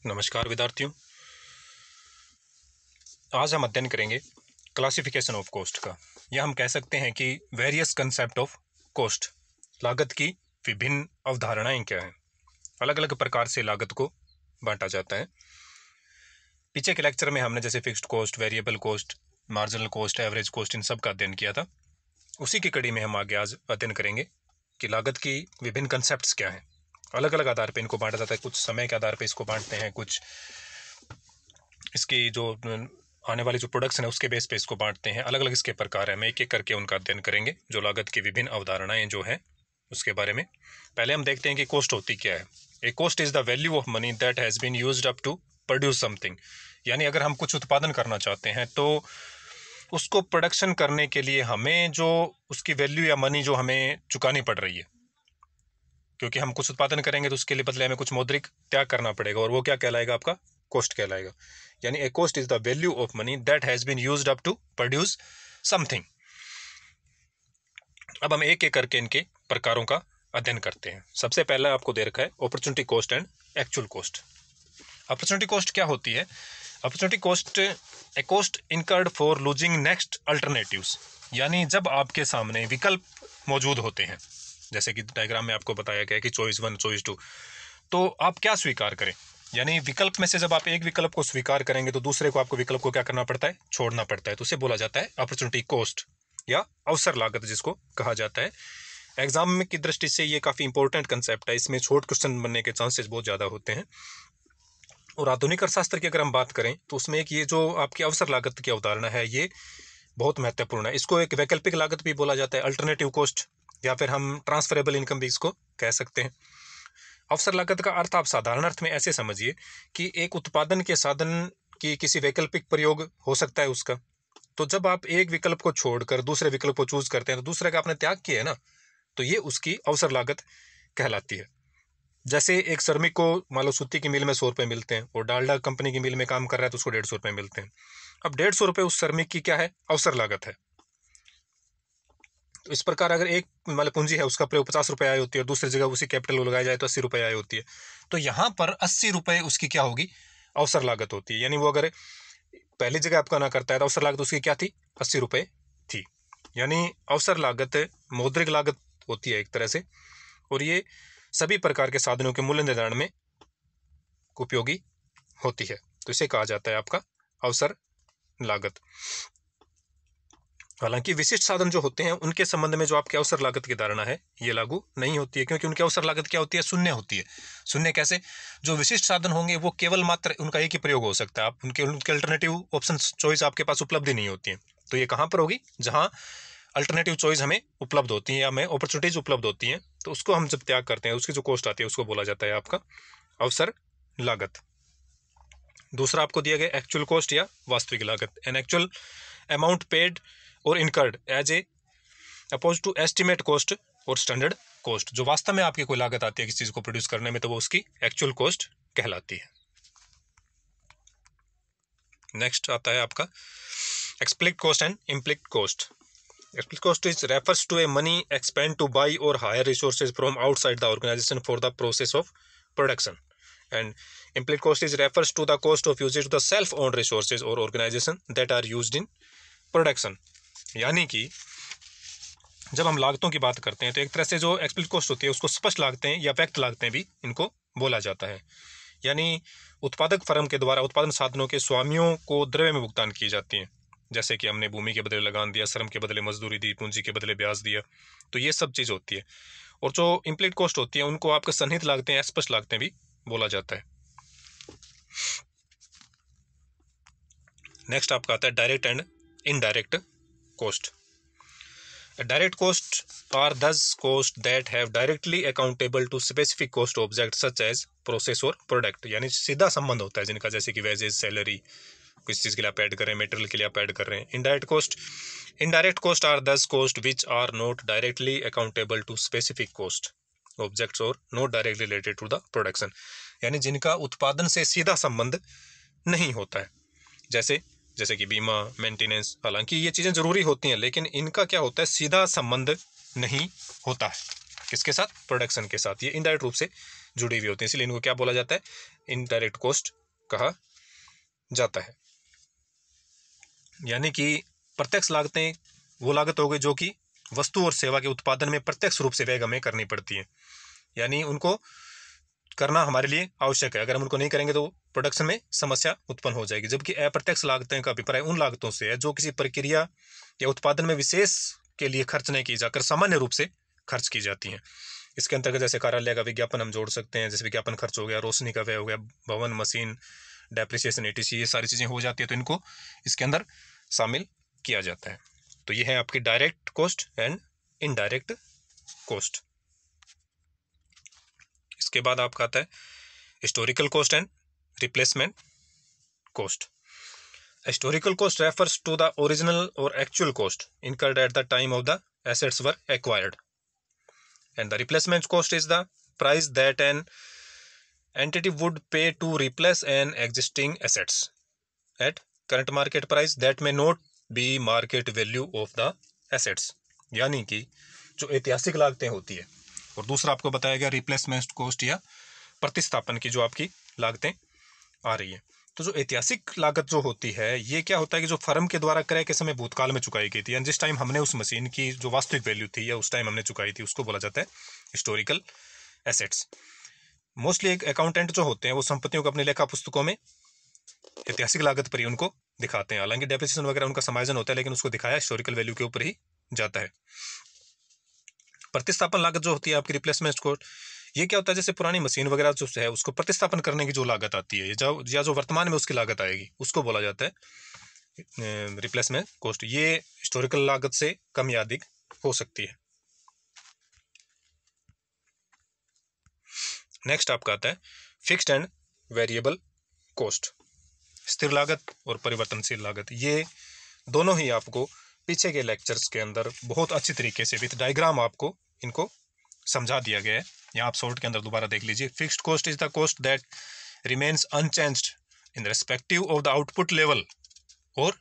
नमस्कार विद्यार्थियों। आज हम अध्ययन करेंगे क्लासिफिकेशन ऑफ कोस्ट का, या हम कह सकते हैं कि वेरियस कंसेप्ट ऑफ कोस्ट। लागत की विभिन्न अवधारणाएं क्या हैं। अलग अलग प्रकार से लागत को बांटा जाता है। पीछे के लेक्चर में हमने जैसे fixed cost, variable cost, marginal cost, average cost, इन सब का अध्ययन किया था। उसी की कड़ी में हम आगे आज अध्ययन करेंगे कि लागत की विभिन्न कंसेप्ट्स क्या हैं। अलग अलग आधार पर इनको बांटा जाता है। कुछ समय के आधार पर इसको बांटते हैं, कुछ इसकी जो आने वाली जो प्रोडक्शन है उसके बेस पे इसको बांटते हैं। अलग अलग इसके प्रकार हैं। मैं एक एक करके उनका अध्ययन करेंगे, जो लागत की विभिन्न अवधारणाएं जो हैं उसके बारे में। पहले हम देखते हैं कि कॉस्ट होती क्या है। A cost is the value of money that has been used up to produce something. यानी अगर हम कुछ उत्पादन करना चाहते हैं तो उसको प्रोडक्शन करने के लिए हमें जो उसकी वैल्यू या मनी जो हमें चुकानी पड़ रही है, क्योंकि हम कुछ उत्पादन करेंगे तो उसके लिए बदले हमें कुछ मौद्रिक त्याग करना पड़ेगा, और वो क्या कहलाएगा? आपका कॉस्ट कहलाएगा। यानी a cost is the value of money that has been used up to produce something. अब हम एक एक करके इनके प्रकारों का अध्ययन करते हैं। सबसे पहला आपको दे रखा है opportunity cost and actual cost. Opportunity cost क्या होती है? Opportunity cost A cost incurred for losing next alternatives. यानी जब आपके सामने विकल्प मौजूद होते हैं, जैसे कि डायग्राम में आपको बताया गया है कि चॉइस 1, चॉइस 2, तो आप क्या स्वीकार करें। यानी विकल्प में से जब आप एक विकल्प को स्वीकार करेंगे तो दूसरे को आपको विकल्प को क्या करना पड़ता है? छोड़ना पड़ता है। तो उसे बोला जाता है अपॉर्चुनिटी कॉस्ट या अवसर लागत जिसको कहा जाता है। एग्जाम में की दृष्टि से ये काफ़ी इंपॉर्टेंट कंसेप्ट है। इसमें शॉर्ट क्वेश्चन बनने के चांसेस बहुत ज़्यादा होते हैं। और आधुनिक अर्थशास्त्र की अगर हम बात करें तो उसमें एक ये जो आपकी अवसर लागत की अवधारणा है ये बहुत महत्वपूर्ण है। इसको एक वैकल्पिक लागत भी बोला जाता है, अल्टरनेटिव कॉस्ट, या फिर हम ट्रांसफरेबल इनकम भी इसको कह सकते हैं। अवसर लागत का अर्थ आप साधारण अर्थ में ऐसे समझिए कि एक उत्पादन के साधन की किसी वैकल्पिक प्रयोग हो सकता है उसका। तो जब आप एक विकल्प को छोड़कर दूसरे विकल्प को चूज करते हैं तो दूसरे का आपने त्याग किया है ना, तो ये उसकी अवसर लागत कहलाती है। जैसे एक श्रमिक को मान लो सूती की मिल में 100 रुपये मिलते हैं और डालडा कंपनी की मिल में काम कर रहा है तो उसको 150 रुपये मिलते हैं। अब 150 रुपये उस श्रमिक की क्या है? अवसर लागत है। तो इस प्रकार अगर एक मतलब पूंजी है उसका प्रयोग 50 रुपये आय होती है और दूसरी जगह उसी कैपिटल लगाया जाए तो 80 रुपये आय होती है, तो यहाँ पर 80 रुपये उसकी क्या होगी? अवसर लागत होती है। यानी वो अगर पहली जगह आपका ना करता है तो अवसर लागत उसकी क्या थी? 80 रुपये थी। यानी अवसर लागत मौद्रिक लागत होती है एक तरह से, और ये सभी प्रकार के साधनों के मूल्य निर्धारण में उपयोगी होती है। तो इसे कहा जाता है आपका अवसर लागत। हालांकि विशिष्ट साधन जो होते हैं उनके संबंध में जो आपके अवसर लागत की धारणा है ये लागू नहीं होती है, क्योंकि उनकी अवसर लागत क्या होती है? शून्य होती है। शून्य कैसे? जो विशिष्ट साधन होंगे वो केवल मात्र उनका एक ही प्रयोग हो सकता है। आप उनके अल्टरनेटिव ऑप्शन चॉइस आपके पास उपलब्ध ही नहीं होती है। तो ये कहाँ पर होगी? जहाँ अल्टरनेटिव चॉइस हमें उपलब्ध होती है या हमें अपॉर्चुनिटीज उपलब्ध होती हैं, तो उसको हम जब त्याग करते हैं उसकी जो कॉस्ट आती है उसको बोला जाता है आपका अवसर लागत। दूसरा आपको दिया गया एक्चुअल कॉस्ट या वास्तविक लागत। एन एक्चुअल अमाउंट पेड और incurred as a oppose to estimate cost और स्टैंडर्ड कॉस्ट। जो वास्तव में आपकी कोई लागत आती है किसी चीज को प्रोड्यूस करने में तो वो उसकी एक्चुअल कॉस्ट कहलाती है। नेक्स्ट आता है आपका explicit cost and implicit cost. Explicit cost is refers to a money expended to buy or hire resources from outside the organization for the process of production, and implicit cost is refers to the cost of usage of the self-owned resources or organization that are used in production। यानी कि जब हम लागतों की बात करते हैं तो एक तरह से जो एक्सप्लिसिट कॉस्ट होती है उसको स्पष्ट लागतें या व्यक्त लागतें भी इनको बोला जाता है। यानी उत्पादक फर्म के द्वारा उत्पादन साधनों के स्वामियों को द्रव्य में भुगतान की जाती हैं, जैसे कि हमने भूमि के बदले लगान दिया, श्रम के बदले मजदूरी दी, पूंजी के बदले ब्याज दिया, तो ये सब चीज़ होती है। और जो इम्प्लिसिट कॉस्ट होती है उनको आपके सन्निहित लागतें या स्पष्ट लागतें भी बोला जाता है। नेक्स्ट आपका आता है direct and indirect cost. Direct cost are those cost that have directly accountable to specific cost object such as process or product. यानी सीधा संबंध होता है जिनका, जैसे कि वेजेस, सैलरी, किस चीज़ के लिए आप ऐड कर रहे हैं, मटेरियल के लिए आप ऐड कर रहे हैं। Indirect cost are those cost which are not directly accountable to specific cost objects or not directly related to the production. यानी जिनका उत्पादन से सीधा संबंध नहीं होता है, जैसे कि बीमा, मेंटेनेंस। हालांकि ये चीज़ें ज़रूरी होती हैं लेकिन इनका क्या होता है? सीधा संबंध नहीं होता है। किसके साथ? प्रोडक्शन के साथ। ये इनडायरेक्ट रूप से जुड़ी हुई होती है, इसलिए इनको क्या बोला जाता है? इनडायरेक्ट कॉस्ट कहा जाता है। यानी कि प्रत्यक्ष लागतें वो लागत हो गई जो कि वस्तु और सेवा के उत्पादन में प्रत्यक्ष रूप से व्यय हमें करनी पड़ती है, यानी उनको करना हमारे लिए आवश्यक है। अगर हम उनको नहीं करेंगे तो प्रोडक्शन में समस्या उत्पन्न हो जाएगी। जबकि अप्रत्यक्ष लागतें का अभिप्राय उन लागतों से है जो किसी प्रक्रिया या उत्पादन में विशेष के लिए खर्च नहीं की जाकर सामान्य रूप से खर्च की जाती हैं। इसके अंतर्गत जैसे कार्यालय का विज्ञापन हम जोड़ सकते हैं, जैसे विज्ञापन खर्च हो गया, रोशनी का व्यय हो गया, भवन, मशीन, डेप्रिसिएशन, ETC, ये सारी चीज़ें हो जाती है तो इनको इसके अंदर शामिल किया जाता है। तो ये है आपकी direct cost and indirect cost. इसके बाद आपका आता है historical cost and replacement cost. Historical cost refers to the original or actual cost incurred at the time of the assets were acquired, and the replacement cost is the price that an entity would pay to replace an existing assets at current market price that may not be market value of the assets। यानी कि जो ऐतिहासिक लागतें होती है, और दूसरा आपको बताया गया रिप्लेसमेंट कॉस्ट या प्रतिस्थापन की जो आपकी लागतें आ रही है। तो जो ऐतिहासिक लागत जो होती है ये क्या होता है कि जो फर्म के द्वारा क्रय के समय भूतकाल में चुकाई गई थी, यानी जिस टाइम हमने उस मशीन की जो वास्तविक वैल्यू थी या उस टाइम हमने चुकाई थी उसको बोला जाता है हिस्टोरिकल एसेट्स। मोस्टली एक अकाउंटेंट जो होते हैं वो संपत्तियों को अपनी लेखा पुस्तकों में ऐतिहासिक लागत पर ही उनको दिखाते हैं। हालांकि डेप्रिसिएशन वगैरह उनका समायोजन होता है लेकिन उसको दिखाया हिस्टोरिकल वैल्यू के ऊपर ही जाता है। प्रतिस्थापन लागत जो होती है आपकी रिप्लेसमेंट कॉस्ट, ये क्या होता है जैसे पुरानी मशीन वगैरह जो है उसको प्रतिस्थापन करने की जो लागत आती है या जो वर्तमान में उसकी लागत आएगी उसको बोला जाता है रिप्लेसमेंट कॉस्ट। ये हिस्टोरिकल लागत से कम या अधिक हो सकती है। नेक्स्ट आपका आता है फिक्स्ड एंड वेरिएबल कॉस्ट। स्थिर लागत और परिवर्तनशील लागत, ये दोनों ही आपको पीछे के लेक्चर्स के अंदर बहुत अच्छी तरीके से विद डायग्राम आपको इनको समझा दिया गया है। यहाँ आप शॉर्ट के अंदर दोबारा देख लीजिए। Fixed cost is the cost that remains unchanged in respective of the output level or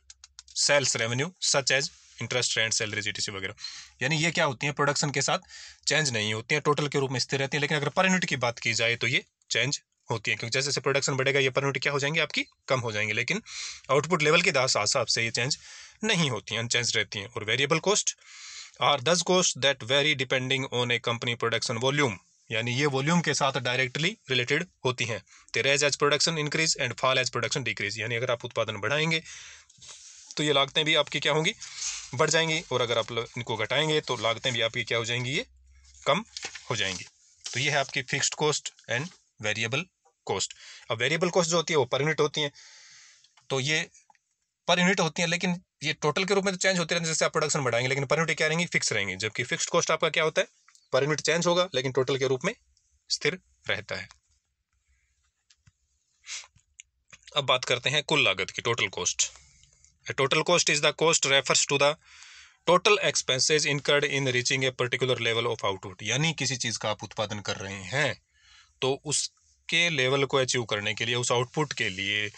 sales revenue such as interest, rent, salaries, ETC वगैरह। यानी ये क्या होती हैं प्रोडक्शन के साथ चेंज नहीं होती हैं, टोटल के रूप में स्थिर रहती हैं। लेकिन अगर पर यूनिट की बात की जाए तो ये चेंज होती है, क्योंकि जैसे जैसे प्रोडक्शन बढ़ेगा ये पर यूनिट क्या हो जाएंगे आपकी कम हो जाएंगे। लेकिन आउटपुट लेवल के हिसाब से ये चेंज नहीं होती हैं, अनचेंज रहती हैं। और variable cost are those cost that vary depending on a company production volume, यानी ये वॉल्यूम के साथ डायरेक्टली रिलेटेड होती हैं। They rise as production increase and fall as production decrease, यानी अगर आप उत्पादन बढ़ाएंगे तो ये लागतें भी आपकी क्या होंगी बढ़ जाएंगी, और अगर आप इनको घटाएंगे तो लागतें भी आपकी क्या हो जाएंगी ये कम हो जाएंगी। तो ये है आपकी fixed cost and variable cost. अब वेरिएबल कॉस्ट जो होती है वो पर यूनिट होती है, तो ये पर यूनिट होती है लेकिन ये टोटल के रूप में तो चेंज होती रहती है जैसे आप प्रोडक्शन बढ़ाएंगे, लेकिन पर यूनिट क्या रहेंगी फिक्स रहेंगी। जबकि फिक्स्ड कॉस्ट आपका क्या होता है पर यूनिट चेंज होगा लेकिन टोटल के रूप में स्थिर रहता है। अब बात करते हैं कुल लागत की, total cost. Total cost is the cost refers to the total expenses incurred in reaching a particular level of output, यानी किसी चीज का आप उत्पादन कर रहे हैं तो उसके लेवल को अचीव करने के लिए, उस आउटपुट के लिए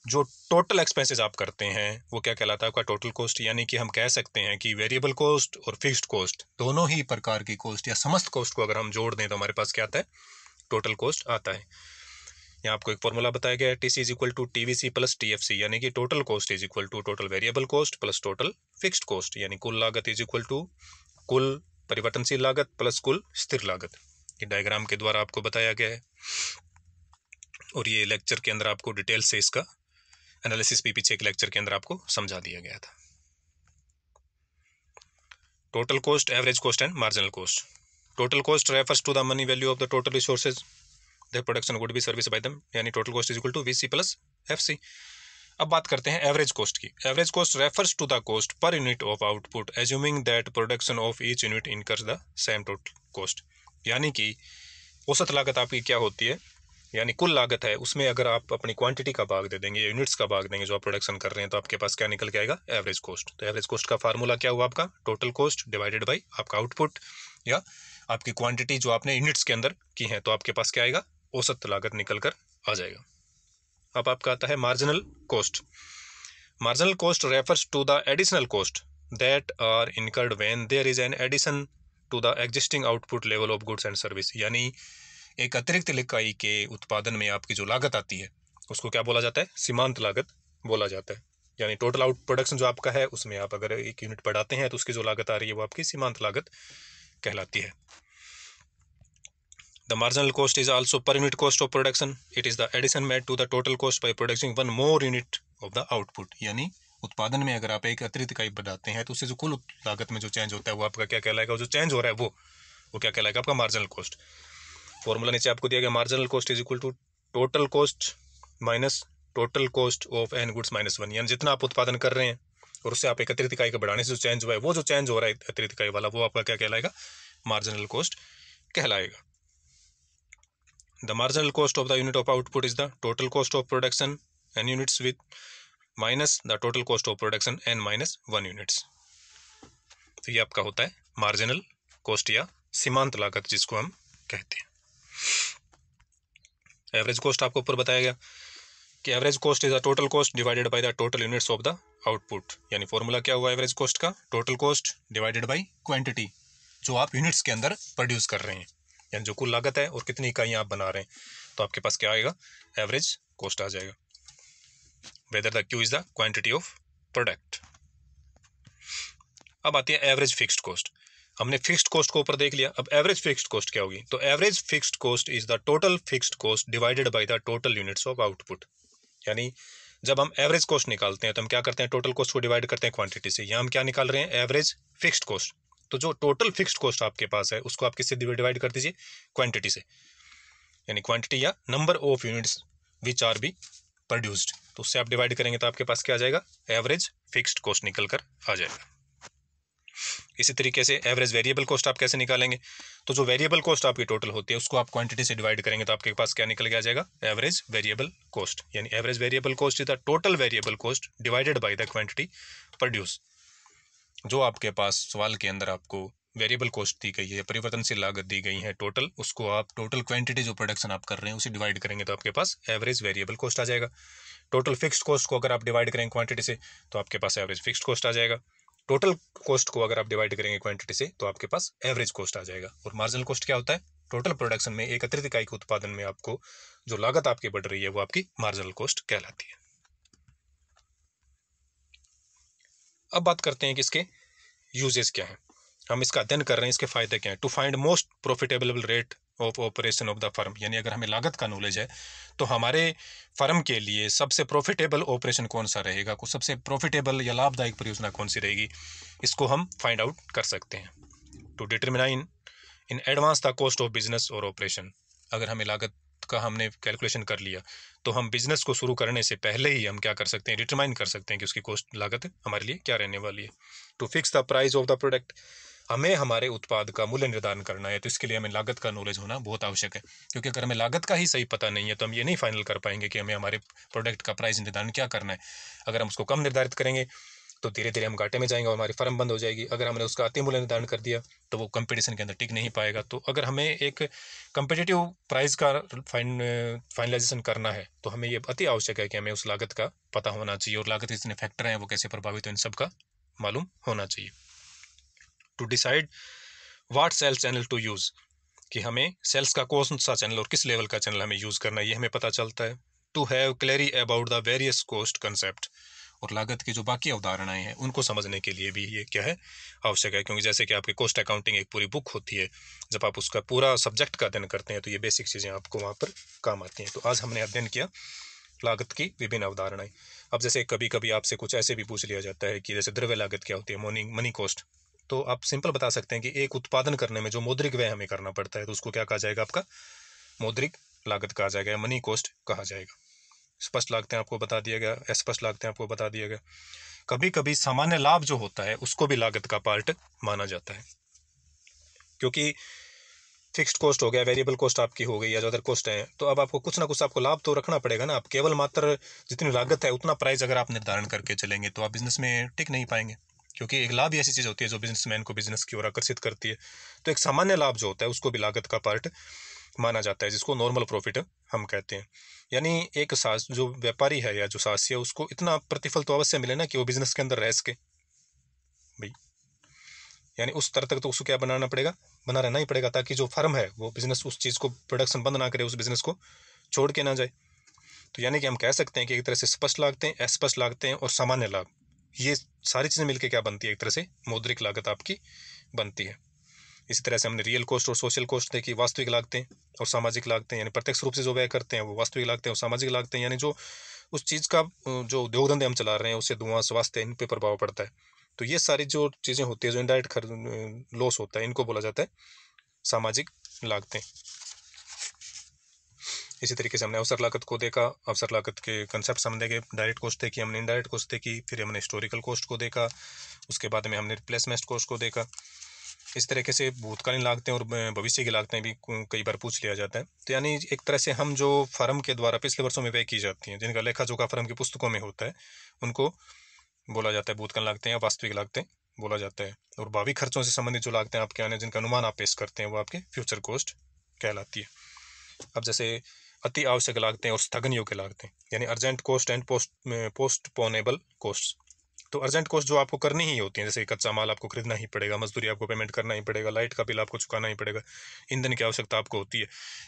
जो टोटल एक्सपेंसेस आप करते हैं वो क्या कहलाता है आपका टोटल कॉस्ट। यानी कि हम कह सकते हैं कि वेरिएबल कॉस्ट और फिक्स्ड कॉस्ट दोनों ही प्रकार की कॉस्ट या समस्त कॉस्ट को अगर हम जोड़ दें तो हमारे पास क्या आता है टोटल कॉस्ट आता है। यहाँ आपको एक फॉर्मूला बताया गया है, TC is equal to TVC plus TFC, यानी कि total cost is equal to total variable cost plus total fixed cost, यानी कुल लागत इज इक्वल टू कुल परिवर्तनशील लागत प्लस कुल स्थिर लागत। ये डायग्राम के द्वारा आपको बताया गया है और ये लेक्चर के अंदर आपको डिटेल से इसका एनालिसिस भी पीछे एक लेक्चर के अंदर आपको समझा दिया गया था। Total cost, average cost and marginal cost. Total cost refers to the money value of the total resources the production would be service by them, यानी total cost is equal to VC plus FC। अब बात करते हैं average cost की। Average cost refers to the cost per unit of output assuming that production of each unit incurs the same total cost, यानी कि औसत लागत आपकी क्या होती है, यानी कुल लागत है उसमें अगर आप अपनी क्वांटिटी का भाग दे देंगे, यूनिट्स का भाग देंगे जो आप प्रोडक्शन कर रहे हैं, तो आपके पास क्या निकल के आएगा एवरेज कॉस्ट। तो एवरेज कॉस्ट का फार्मूला क्या हुआ आपका टोटल कॉस्ट डिवाइडेड बाय आपका आउटपुट या आपकी क्वांटिटी जो आपने यूनिट्स के अंदर की है, तो आपके पास क्या आएगा औसत लागत निकल कर आ जाएगा। अब आपका आता है marginal cost. Marginal cost refers to the additional cost that are incurred when there is an addition to the existing output level of goods and service, यानी एक अतिरिक्त इकाई के उत्पादन में आपकी जो लागत आती है उसको क्या बोला जाता है? सीमांत लागत बोला जाता है। यानी टोटल आउट प्रोडक्शन जो आपका है उसमें आप अगर 1 यूनिट बढ़ाते हैं तो उसकी जो लागत आ रही है वो आपकी सीमांत लागत कहलाती है। The marginal cost is also per unit cost of production. It is the addition made to the total cost by producing one more unit of the output. यानी उत्पादन में अगर आप एक अतिरिक्त इकाई बढ़ाते हैं तो उससे जो कुल लागत में जो चेंज होता है वो आपका क्या कहलाएगा? जो चेंज हो रहा है वो क्या कहलाएगा? आपका मार्जिनल कॉस्ट। फॉर्मूला नीचे आपको दिया गया, marginal cost is equal to total cost minus total cost of n goods minus 1। यानी जितना आप उत्पादन कर रहे हैं और उससे आप एक अतिरिक्त इकाई को बढ़ाने से जो चेंज हुआ है, वो जो चेंज हो रहा है अतिरिक्त इकाई वाला, वो आपका क्या कहलाएगा? मार्जिनल कॉस्ट कहलाएगा। The marginal cost of the unit of output is the total cost of production n units with minus the total cost of production n minus 1 units। तो ये आपका होता है मार्जिनल कॉस्ट या सीमांत लागत जिसको हम कहते हैं। एवरेज कॉस्ट आपको ऊपर बताया गया कि average cost is the total cost divided by the total units of the output. यानी फॉर्मूला क्या हुआ एवरेज कॉस्ट का? Total cost divided by quantity, जो आप यूनिट्स के अंदर प्रोड्यूस कर रहे हैं, यानी जो कुल लागत है और कितनी इकाइयाँ आप बना रहे हैं, तो आपके पास क्या आएगा? एवरेज कॉस्ट आ जाएगा। Whether the Q is the quantity of product. अब आती है एवरेज फिक्स्ड कॉस्ट। हमने फिक्स्ड कॉस्ट को ऊपर देख लिया, अब एवरेज फिक्स्ड कॉस्ट क्या होगी? तो average fixed cost is the total fixed cost divided by the total units of output. यानी जब हम एवरेज कॉस्ट निकालते हैं तो हम क्या करते हैं? टोटल कॉस्ट को डिवाइड करते हैं क्वांटिटी से। यहाँ हम क्या निकाल रहे हैं? Average fixed cost. तो जो टोटल फिक्स्ड कॉस्ट आपके पास है उसको आप किससे डिवाइड कर दीजिए? क्वांटिटी से, यानी क्वांटिटी या number of units which R be produced. तो उससे आप डिवाइड करेंगे तो आपके पास क्या आ जाएगा? एवरेज फिक्स्ड कॉस्ट निकल कर आ जाएगा। इसी तरीके से एवरेज वेरिएबल कॉस्ट आप कैसे निकालेंगे? तो जो वेरिएबल कॉस्ट आपकी टोटल होती है उसको आप क्वांटिटी से डिवाइड करेंगे तो आपके पास क्या निकल के आ जाएगा? Average variable cost. यानी average variable cost is the total variable cost divided by the quantity produce. जो आपके पास सवाल के अंदर आपको वेरिएबल कॉस्ट दी गई है, परिवर्तनशील लागत दी गई है टोटल, उसको आप टोटल क्वांटिटी जो प्रोडक्शन आप कर रहे हैं उसे डिवाइड करेंगे तो आपके पास एवरेज वेरिएबल कॉस्ट आ जाएगा। टोटल फिक्स्ड कॉस्ट को अगर आप डिवाइड करेंगे क्वांटिटी से तो आपके पास एवरेज फिक्स्ड कॉस्ट आ जाएगा। टोटल कॉस्ट को अगर आप डिवाइड करेंगे क्वांटिटी से तो आपके पास एवरेज कॉस्ट आ जाएगा। और मार्जिनल कॉस्ट क्या होता है? टोटल प्रोडक्शन में एक अतिरिक्त इकाई के उत्पादन में आपको जो लागत आपकी बढ़ रही है वो आपकी मार्जिनल कॉस्ट कहलाती है। अब बात करते हैं कि इसके यूजेस क्या है, हम इसका अध्ययन कर रहे हैं, इसके फायदे क्या हैं। To find most profitable rate of operation of the firm. यानी अगर हमें लागत का नॉलेज है तो हमारे फर्म के लिए सबसे प्रॉफिटेबल ऑपरेशन कौन सा रहेगा, को सबसे प्रॉफिटेबल या लाभदायक परियोजना कौन सी रहेगी, इसको हम फाइंड आउट कर सकते हैं। To determine in advance the cost of business और ऑपरेशन। अगर हमें लागत का हमने कैलकुलेशन कर लिया तो हम बिजनेस को शुरू करने से पहले ही हम क्या कर सकते हैं? डिटरमाइन कर सकते हैं कि उसकी कॉस्ट लागत हमारे लिए क्या रहने वाली है। To fix the price of the product. हमें हमारे उत्पाद का मूल्य निर्धारण करना है तो इसके लिए हमें लागत का नॉलेज होना बहुत आवश्यक है, क्योंकि अगर हमें लागत का ही सही पता नहीं है तो हम ये नहीं फाइनल कर पाएंगे कि हमें हमारे प्रोडक्ट का प्राइस निर्धारण क्या करना है। अगर हम उसको कम निर्धारित करेंगे तो धीरे धीरे हम घाटे में जाएंगे और हमारी फर्म बंद हो जाएगी। अगर हमने उसका अति मूल्य निर्धारण कर दिया तो वो कंपटीशन के अंदर टिक नहीं पाएगा। तो अगर हमें एक कंपटीटिव प्राइस का फाइनलाइजेशन करना है तो हमें ये अति आवश्यक है कि हमें उस लागत का पता होना चाहिए और लागत के जितने फैक्टर हैं वो कैसे प्रभावित हो इन सब का मालूम होना चाहिए। To decide what sales channel to use, कि हमें सेल्स का कौन सा चैनल और किस लेवल का चैनल हमें यूज़ करना है ये हमें पता चलता है। To have clarity about the various cost concept, और लागत की जो बाकी अवधारणाएं हैं उनको समझने के लिए भी ये क्या है? आवश्यक है। क्योंकि जैसे कि आपकी कॉस्ट अकाउंटिंग एक पूरी बुक होती है, जब आप उसका पूरा सब्जेक्ट का अध्ययन करते हैं तो ये बेसिक चीज़ें आपको वहाँ पर काम आती हैं। तो आज हमने अध्ययन किया लागत की विभिन्न अवधारणाएं। अब जैसे कभी कभी आपसे कुछ ऐसे भी पूछ लिया जाता है कि जैसे द्रव्य लागत क्या होती है, मनी कॉस्ट, तो आप सिंपल बता सकते हैं कि एक उत्पादन करने में जो मौद्रिक व्यय हमें करना पड़ता है तो उसको क्या कहा जाएगा? आपका मौद्रिक लागत कहा जाएगा या मनी कॉस्ट कहा जाएगा। स्पष्ट लागतें आपको बता दिया गया, अस्पष्ट लागतें आपको बता दिया गया। कभी कभी सामान्य लाभ जो होता है उसको भी लागत का पार्ट माना जाता है, क्योंकि फिक्स्ड कॉस्ट हो गया, वेरिएबल कॉस्ट आपकी हो गई या जो अदर कॉस्ट है, तो अब आपको कुछ ना कुछ आपको लाभ तो रखना पड़ेगा ना। आप केवल मात्र जितनी लागत है उतना प्राइस अगर आप निर्धारण करके चलेंगे तो आप बिजनेस में टिक नहीं पाएंगे, क्योंकि एक लाभ ही ऐसी चीज़ होती है जो बिजनेसमैन को बिजनेस की ओर आकर्षित करती है। तो एक सामान्य लाभ जो होता है उसको भी लागत का पार्ट माना जाता है, जिसको नॉर्मल प्रॉफिट हम कहते हैं। यानी एक जो व्यापारी है या जो साहसी है उसको इतना प्रतिफल तो अवश्य मिले ना कि वो बिजनेस के अंदर रह सके भाई, यानी उस स्तर तक तो उसको क्या बनाना पड़ेगा? बना रहना ही पड़ेगा, ताकि जो फर्म है वो बिजनेस उस चीज़ को प्रोडक्शन बंद ना करे, उस बिजनेस को छोड़ के ना जाए। तो यानी कि हम कह सकते हैं कि एक तरह से स्पष्ट लागतें, अस्पष्ट लागतें और सामान्य लाभ, ये सारी चीज़ें मिलकर क्या बनती है, एक तरह से मौद्रिक लागत आपकी बनती है। इसी तरह से हमने रियल कॉस्ट और सोशल कॉस्ट देखी, वास्तविक लागतें और सामाजिक लागतें, यानी प्रत्यक्ष रूप से जो व्यय करते हैं वो वास्तविक लागतें, और सामाजिक लागतें यानी जो उस चीज़ का जो उद्योग धंधे हम चला रहे हैं उससे धुआं, स्वास्थ्य, इन पे प्रभाव पड़ता है। तो ये सारी जो चीज़ें होती है, जो इनडायरेक्ट लॉस होता है, इनको बोला जाता है सामाजिक लागतें। इसी तरीके से हमने अवसर लागत को देखा, अवसर लागत के कंसेप्ट हमने देखे, डायरेक्ट कॉस्ट देखी, हमने इनडायरेक्ट कॉस्ट देखी, फिर हमने हिस्टोरिकल कॉस्ट को देखा, उसके बाद में हमने रिप्लेसमेंट कॉस्ट को देखा। इस तरीके से भूतकालीन लागतें और भविष्य की लागतें भी कई बार पूछ लिया जाता है। तो यानी एक तरह से हम जो फर्म के द्वारा पिछले वर्षों में व्यय की जाती हैं, जिनका लेखा जोखा फर्म की पुस्तकों में होता है, उनको बोला जाता है भूतकालीन लागतें या वास्तविक लागतें बोला जाता है। और भावी खर्चों से संबंधित जो लागतें आपके आने, जिनका अनुमान आप पेश करते हैं, वो आपके फ्यूचर कॉस्ट कहलाती है। अब जैसे अति आवश्यक लागतें और स्थगन योग्य लागतें, यानी अर्जेंट कॉस्ट एंड पोस्टपोनेबल कॉस्ट। तो अर्जेंट कॉस्ट जो आपको करनी ही होती है, जैसे कच्चा माल आपको खरीदना ही पड़ेगा, मजदूरी आपको पेमेंट करना ही पड़ेगा, लाइट का बिल आपको चुकाना ही पड़ेगा, ईंधन की आवश्यकता आपको होती है।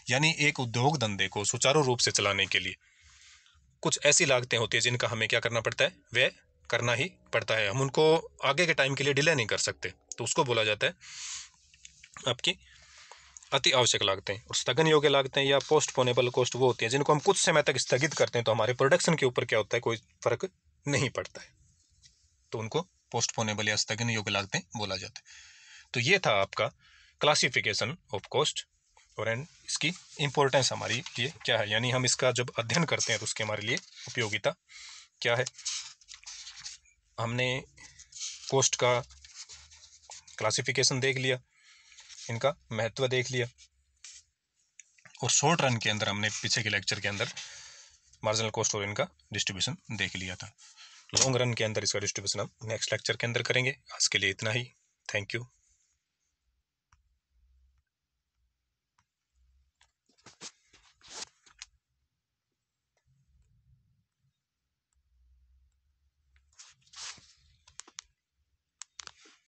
यानी एक उद्योग धंधे को सुचारू रूप से चलाने के लिए कुछ ऐसी लागतें होती है जिनका हमें क्या करना पड़ता है, व्यय करना ही पड़ता है। हम उनको आगे के टाइम के लिए डिले नहीं कर सकते, तो उसको बोला जाता है आपकी अति आवश्यक लागतें। और स्थगन योग्य लागतें या पोस्टपोनेबल कॉस्ट वो होती है जिनको हम कुछ समय तक स्थगित करते हैं, तो हमारे प्रोडक्शन के ऊपर क्या होता है, कोई फर्क नहीं पड़ता है, तो उनको पोस्टपोनेबल या स्थगन योग्य लागतें बोला जाता है। तो ये था आपका क्लासिफिकेशन ऑफ कॉस्ट, और एंड इसकी इंपॉर्टेंस हमारे लिए क्या है, यानी हम इसका जब अध्ययन करते हैं तो उसके हमारे लिए उपयोगिता क्या है। हमने कॉस्ट का क्लासिफिकेशन देख लिया, इनका महत्व देख लिया, और शॉर्ट रन के अंदर हमने पीछे के लेक्चर के अंदर मार्जिनल कॉस्ट और इनका डिस्ट्रीब्यूशन देख लिया था। लॉन्ग रन के अंदर इसका डिस्ट्रीब्यूशन हम नेक्स्ट लेक्चर के अंदर करेंगे। आज के लिए इतना ही। Thank you.